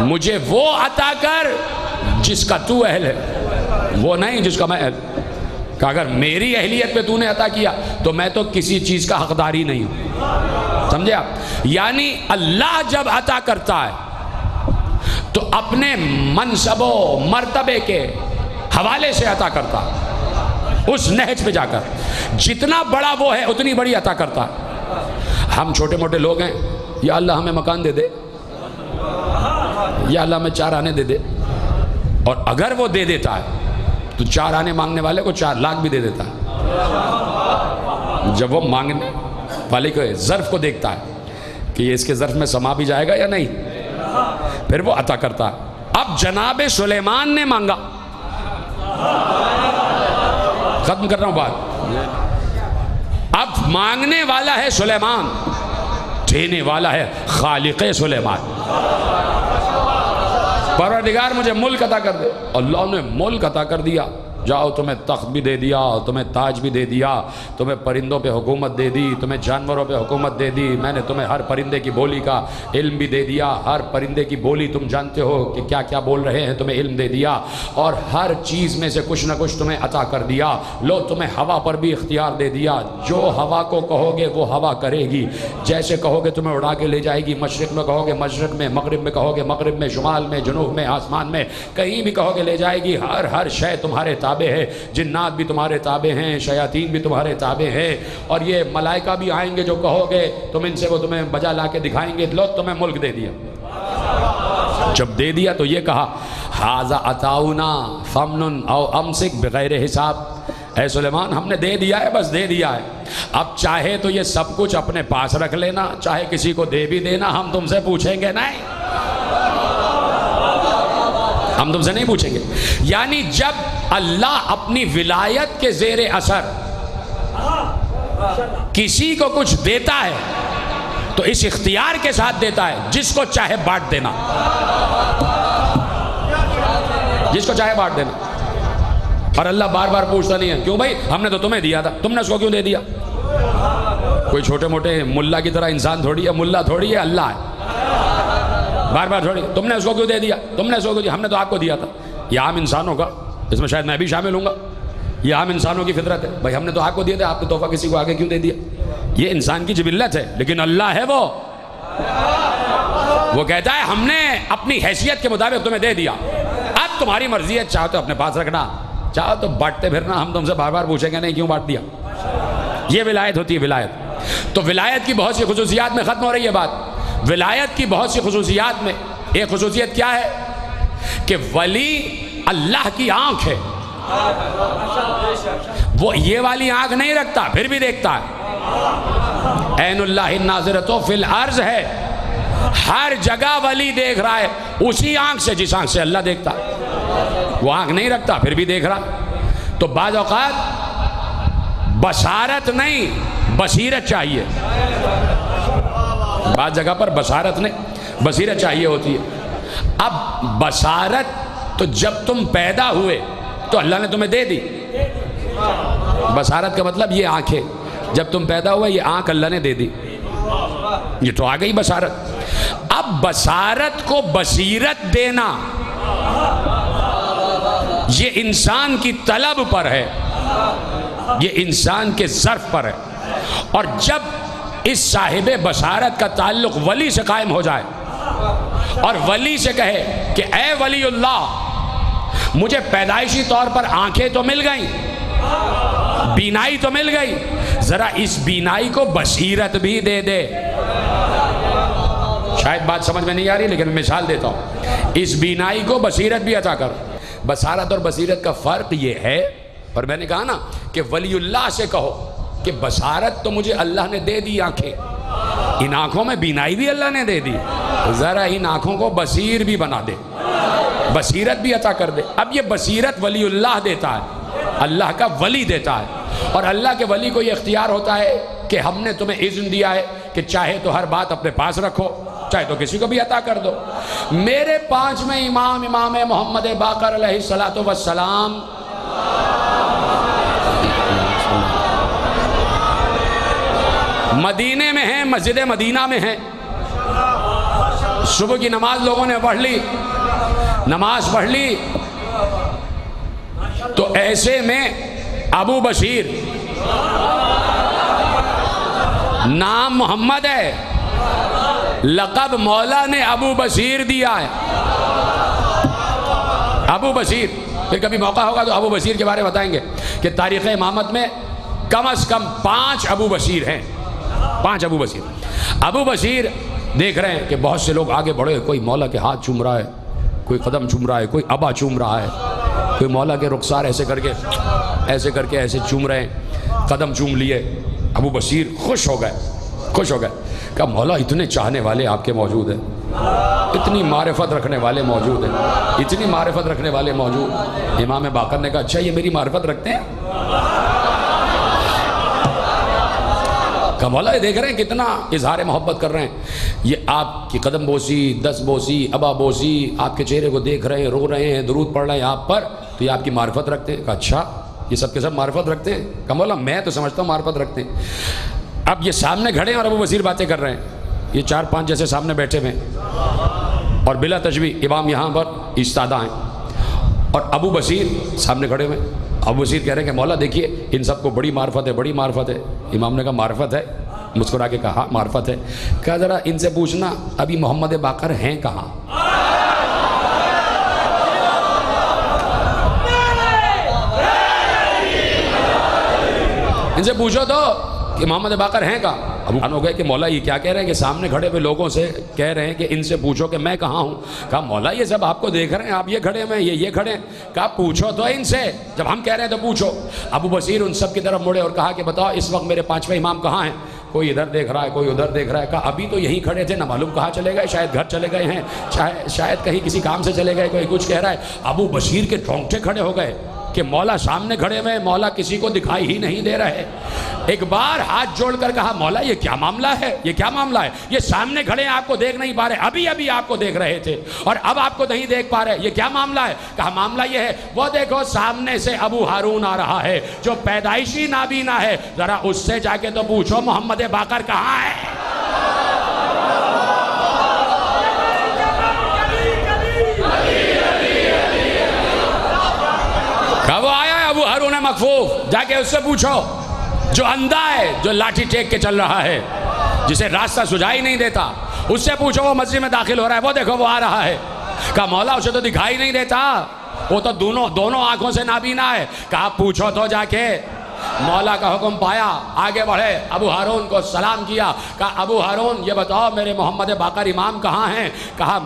مجھے وہ عطا کر جس کا تو اہل ہے، وہ نہیں جس کا میں اہل۔ کہ اگر میری اہلیت پہ تو نے عطا کیا تو میں تو کسی چیز کا حقدار ہی نہیں ہوں، سمجھے آپ؟ یعنی اللہ جب عطا کرتا ہے تو اپنے منصب و مرتبے کے حوالے سے عطا کرتا ہے، اس نہج پہ جا کر جتنا بڑا وہ ہے اتنی بڑی عطا کرتا ہے۔ ہم چھوٹے موٹے لوگ ہیں، یا اللہ ہمیں مکان دے دے، یا اللہ ہمیں 4 آنے دے دے، اور اگر وہ دے دیتا ہے تو 4 آنے مانگنے والے کو 4 لاکھ بھی دے دیتا ہے۔ جب وہ مانگنے والے کے ظرف کو دیکھتا ہے کہ یہ اس کے ظرف میں سما بھی جائے گا یا نہیں، پھر وہ عطا کرتا ہے۔ اب جناب سلیمان نے مانگا، ختم کر رہا ہوں بات، اب مانگنے والا ہے سلیمان، دینے والا ہے خالق سلیمان۔ پروردگار مجھے ملک عطا کر دے، اللہ نے ملک عطا کر دیا، جاؤ تمہیں تخت بھی دے دیا، تمہیں تاج بھی دے دیا، تمہیں پرندوں پہ حکومت دے دی، تمہیں جانوروں پہ حکومت دے دی، میں نے تمہیں ہر پرندے کی بولی کا علم بھی دے دیا، ہر پرندے کی بولی تم جانتے ہو کہ کیا کیا بول رہے ہیں، تمہیں علم دے دیا، اور ہر چیز میں سے کچھ نہ کچھ تمہیں عطا کر دیا۔ لو تمہیں ہوا پر بھی اختیار دے دیا، جو ہوا کو کہو گے وہ ہوا کرے گی، جیسے کہو گے تمہیں اڑا کے لے جائے گی، مشرق میں کہو گے مشرق میں، مغرب میں کہو گے مغرب میں، شمال میں، جنوب میں، آسمان میں، کہیں بھی کہو گے لے جائے گی۔ ہر شے تمہارے تابع ہے، جنات بھی تمہارے تابع ہیں، شیاطین بھی تمہارے تابع ہیں، اور یہ ملائکہ بھی آئیں گے جو کہو گے تم ان سے، وہ تمہیں بجا لا کے دکھائیں گے۔ لو تمہیں ملک دے دیا۔ جب دے دیا تو یہ کہا ھذا عطاؤنا فمنن او امسک بغیر حساب، اے سلیمان ہم نے دے دیا ہے، بس دے دیا ہے، اب چاہے تو یہ سب کچھ اپنے پاس رکھ لینا، چاہے کسی کو دے بھی دینا، ہم تم سے پوچھیں گے نہیں، ہم تم سے نہیں پوچھیں گے۔ یعنی جب اللہ اپنی ولایت کے زیر اثر کسی کو کچھ دیتا ہے تو اس اختیار کے ساتھ دیتا ہے جس کو چاہے بانٹ دینا، جس کو چاہے بانٹ دینا، اور اللہ بار بار پوچھتا نہیں ہے کیوں بھائی ہم نے تو تمہیں دیا تھا، تم نے اس کو کیوں دے دیا؟ کوئی چھوٹے موٹے ملا کی طرح انسان تھوڑی ہے، ملا تھوڑی ہے، اللہ ہے، بار بار تھوڑی تم نے اس کو کیوں دے دیا، تم نے اس کو کیوں دیا، ہم نے تو آپ کو دیا تھا۔ یہ عام انسانوں کا، اس میں شاید میں بھی شامل ہوں گا، یہ عام انسانوں کی فطرت ہے، بھائی ہم نے تو آپ کو دیا تھا، آپ نے تحفہ کسی کو آگے کیوں دے دیا؟ یہ انسان کی جبلت ہے، لیکن اللہ ہے وہ کہتا ہے ہم نے اپنی حیثیت کے مطابق تمہیں دے دیا، اب تمہاری مرضی ہے، چاہو تو اپنے پاس رکھنا، چاہو تو بانٹتے پھرنا، ہم تم سے بار بار پوچھیں گے نہیں کیوں بانٹ دیا۔ یہ ولایت ہوتی ہے، ولایت۔ تو ولایت کی بہت سی خصوصیات میں ختم ہو رہی ہے بات۔ ولایت کی بہت سی خصوصیات میں ایک خصوصیت کیا ہے کہ ولی اللہ کی آنکھ ہے، وہ یہ والی آنکھ نہیں رکھتا پھر بھی دیکھتا ہے، عین اللہ الناظرۃ فی الارض ہے، ہر جگہ ولی دیکھ رہا ہے اسی آنکھ سے جس آنکھ سے اللہ دیکھتا ہے، وہ آنکھ نہیں رکھتا پھر بھی دیکھ رہا۔ تو بعض اوقات بصارت نہیں بصیرت چاہیے، بعض جگہ پر بصارت نہیں بصیرت چاہیے ہوتی ہے۔ اب بصارت تو جب تم پیدا ہوئے تو اللہ نے تمہیں دے دی، بصارت کا مطلب یہ آنکھ ہے، جب تم پیدا ہوئے یہ آنکھ اللہ نے دے دی، یہ تو آ گئی بصارت۔ اب بصارت کو بصیرت دینا یہ انسان کی طلب پر ہے، یہ انسان کے ظرف پر ہے، اور جب اس صاحب بصارت کا تعلق ولی سے قائم ہو جائے اور ولی سے کہے کہ اے ولی اللہ مجھے پیدائشی طور پر آنکھیں تو مل گئیں، بینائی تو مل گئی، ذرا اس بینائی کو بصیرت بھی دے دے۔ شاید بات سمجھ میں نہیں آ رہی لیکن میں مثال دیتا ہوں، اس بینائی کو بصیرت بھی عطا کر۔ بصارت اور بصیرت کا فرق یہ ہے، اور میں نے کہا نا کہ ولی اللہ سے کہو کہ بصارت تو مجھے اللہ نے دے دی آنکھیں، ان آنکھوں میں بینائی بھی اللہ نے دے دی، ذرا ان آنکھوں کو بصیر بھی بنا دے، بصیرت بھی عطا کر دے۔ اب یہ بصیرت ولی اللہ دیتا ہے، اللہ کا ولی دیتا ہے، اور اللہ کے ولی کو یہ اختیار ہوتا ہے کہ ہم نے تمہیں اذن دیا ہے کہ چاہے تو ہر بات اپنے پاس رکھو، چاہے تو کسی کو بھی عطا کر دو۔ میرے 5ویں امام محمد باقر علیہ السلام مدینے میں ہیں، مسجد مدینہ میں ہیں، صبح کی نماز لوگوں نے پڑھ لی، نماز پڑھ لی، تو ایسے میں ابو بشیر، نام محمد ہے، لقب مولا نے ابو بشیر دیا ہے، ابو بشیر۔ پھر کبھی موقع ہوگا تو ابو بشیر کے بارے میں بتائیں گے کہ تاریخ امامت میں کم از کم 5 ابو بشیر ہیں، 5 ابو بشیر۔ ابو بشیر دیکھ رہے ہیں کہ بہت سے لوگ آگے بڑھے، کوئی مولا کے ہاتھ چوم رہا ہے، کوئی قدم چوم رہا ہے، کوئی ابا چوم رہا ہے، کوئی مولا کے رخسار ایسے کر کے ایسے چوم رہے ہیں، قدم چوم لیے۔ ابو بشیر خوش ہو گئے، کہ مولا اتنے چاہنے والے آپ کے موجود ہیں، اتنی معرفت رکھنے والے موجود ہیں، اتنی معرفت رکھنے والے موجود۔ امام باقر نے کہا اچھا یہ میری معرفت رکھتے ہیں؟ کہ مولا یہ دیکھ رہے ہیں کتنا اظہار محبت کر رہے ہیں، یہ آپ کی قدم بوسی، دست بوسی، ابا بوسی، آپ کے چہرے کو دیکھ رہے ہیں، رو رہے ہیں، درود پڑھ رہے ہیں آپ پر، تو یہ آپ کی معرفت رکھتے ہیں؟ کہ اچھا یہ سب کے سب معرفت رکھتے ہیں؟ کہ مولا میں تو سمجھتا ہوں معرفت رکھتے ہیں۔ اب یہ سامنے کھڑے ہیں اور ابو بشیر باتیں کر رہے ہیں، یہ 4-5 جیسے سامنے بیٹھے ہوئے ہیں، اور بلا تشبیہ امام یہاں پر ایستادہ ہیں، اور ابو بشیر سامنے کھڑے ہوئے ہیں۔ ابو بشیر کہہ رہے ہیں کہ مولا دیکھیے ان سب کو بڑی معرفت ہے، بڑی معرفت ہے۔ امام نے کہا معرفت ہے؟ مسکرا کے کہا معرفت ہے۔ کہا ذرا ان سے پوچھنا ابھی محمد باقر ہیں کہاں؟ ان سے پوچھو تو کہ محمد باقر ہیں کہاں؟ ابو ہو گئے کہ مولا یہ کیا کہہ رہے ہیں کہ سامنے کھڑے ہوئے لوگوں سے کہہ رہے ہیں کہ ان سے پوچھو کہ میں کہاں ہوں۔ کہا مولا یہ سب آپ کو دیکھ رہے ہیں، آپ یہ کھڑے ہوئے ہیں، یہ کھڑے ہیں۔ کہا پوچھو تو ان سے، جب ہم کہہ رہے ہیں تو پوچھو۔ ابو بشیر ان سب کی طرف مڑے اور کہا کہ بتاؤ اس وقت میرے 5ویں امام کہاں ہیں؟ کوئی ادھر دیکھ رہا ہے، کوئی ادھر دیکھ رہا ہے۔ کہا ابھی تو یہیں کھڑے تھے، نہ معلوم کہاں چلے گئے، شاید گھر چلے گئے ہیں، شاید کہیں کسی کام سے چلے گئے، کوئی کچھ کہہ رہا ہے۔ ابو بشیر کے ٹھونٹے کھڑے ہو گئے کہ مولا سامنے کھڑے ہوئے، مولا کسی کو دکھائی ہی نہیں دے رہے۔ ایک بار ہاتھ جوڑ کر کہا مولا یہ کیا معاملہ ہے، یہ کیا معاملہ ہے؟ یہ سامنے کھڑے ہیں آپ کو دیکھ نہیں پا رہے، ابھی آپ کو دیکھ رہے تھے اور اب آپ کو نہیں دیکھ پا رہے، یہ کیا معاملہ ہے؟ کہا معاملہ یہ ہے وہ دیکھو سامنے سے ابو ہارون آ رہا ہے جو پیدائشی نابینا ہے، ذرا اس سے جا کے تو پوچھو محمد باقر کہاں ہے۔ کب آیا ہے ابو ہارون مکفوف، جا کے اس سے پوچھو، جو اندھا ہے، جو لاٹھی ٹیک کے چل رہا ہے، جسے راستہ سجائی نہیں دیتا، اس سے پوچھو وہ مسجد میں داخل ہو رہا ہے، وہ دیکھو وہ آ رہا ہے۔ کہا مولا اسے تو دکھائی نہیں دیتا، وہ تو دونوں آنکھوں سے نابینا ہے۔ کہا پوچھو تو جا کے۔ مولا کا حکم پایا، آگے بڑھے، ابو ہارون کو سلام کیا۔ کہا ابو ہارون یہ بتاؤ میرے محمد باقر امام کہاں ہیں؟ کہا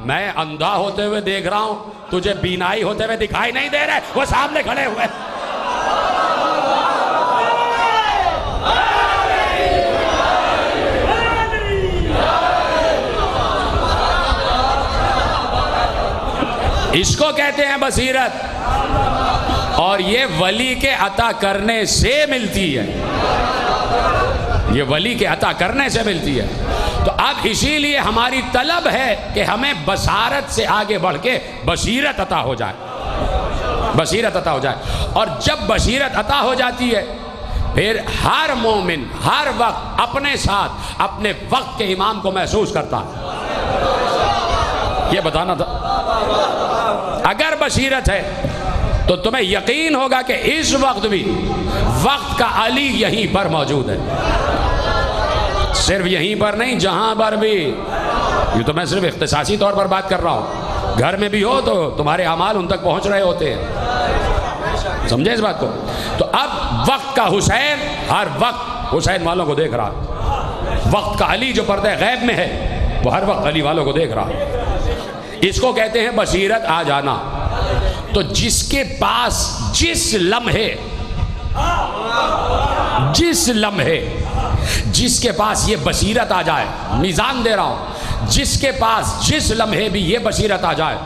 میں اندھا ہوتے ہوئے دیکھ رہا ہوں، تجھے بینائی ہوتے ہوئے دکھائی نہیں دے رہے، وہ سامنے کھڑے ہوئے۔ اس کو کہتے ہیں بصیرت، اور یہ ولی کے عطا کرنے سے ملتی ہے، یہ ولی کے عطا کرنے سے ملتی ہے۔ تو اب اسی لیے ہماری طلب ہے کہ ہمیں بصارت سے آگے بڑھ کے بصیرت عطا ہو جائے، بصیرت عطا ہو جائے۔ اور جب بصیرت عطا ہو جاتی ہے پھر ہر مومن ہر وقت اپنے ساتھ اپنے وقت کے امام کو محسوس کرتا ہے۔ یہ بتانا تھا، اگر بصیرت ہے تو تمہیں یقین ہوگا کہ اس وقت بھی وقت کا علی یہیں پر موجود ہے، صرف یہیں پر نہیں جہاں پر بھی۔ یہ تو میں صرف اختصاصی طور پر بات کر رہا ہوں، گھر میں بھی ہو تو تمہارے اعمال ان تک پہنچ رہے ہوتے ہیں، سمجھے اس بات کو؟ تو اب وقت کا حسین ہر وقت حسین والوں کو دیکھ رہا، وقت کا علی جو پردہ غیب میں ہے وہ ہر وقت علی والوں کو دیکھ رہا۔ اس کو کہتے ہیں بصیرت آ جانا۔ تو جس کے پاس جس لمحے جس کے پاس یہ بصیرت آ جائے، میزان دے رہا ہوں، جس کے پاس جس لمحے بھی یہ بصیرت آ جائے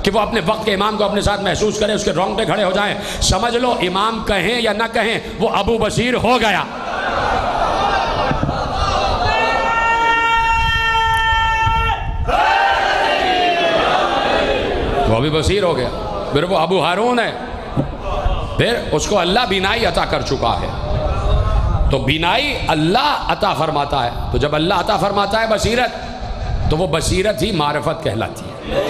کہ وہ اپنے وقت کے امام کو اپنے ساتھ محسوس کرے، اس کے رونگٹے کھڑے ہو جائیں، سمجھ لو امام کہیں یا نہ کہیں وہ ابو بصیر ہو گیا۔ وہ ابھی بصیر ہو گیا، پھر وہ ابو ہارون ہے، پھر اس کو اللہ بینائی عطا کر چکا ہے۔ تو بینائی اللہ عطا فرماتا ہے، تو جب اللہ عطا فرماتا ہے بصیرت تو وہ بصیرت ہی معرفت کہلاتی ہے۔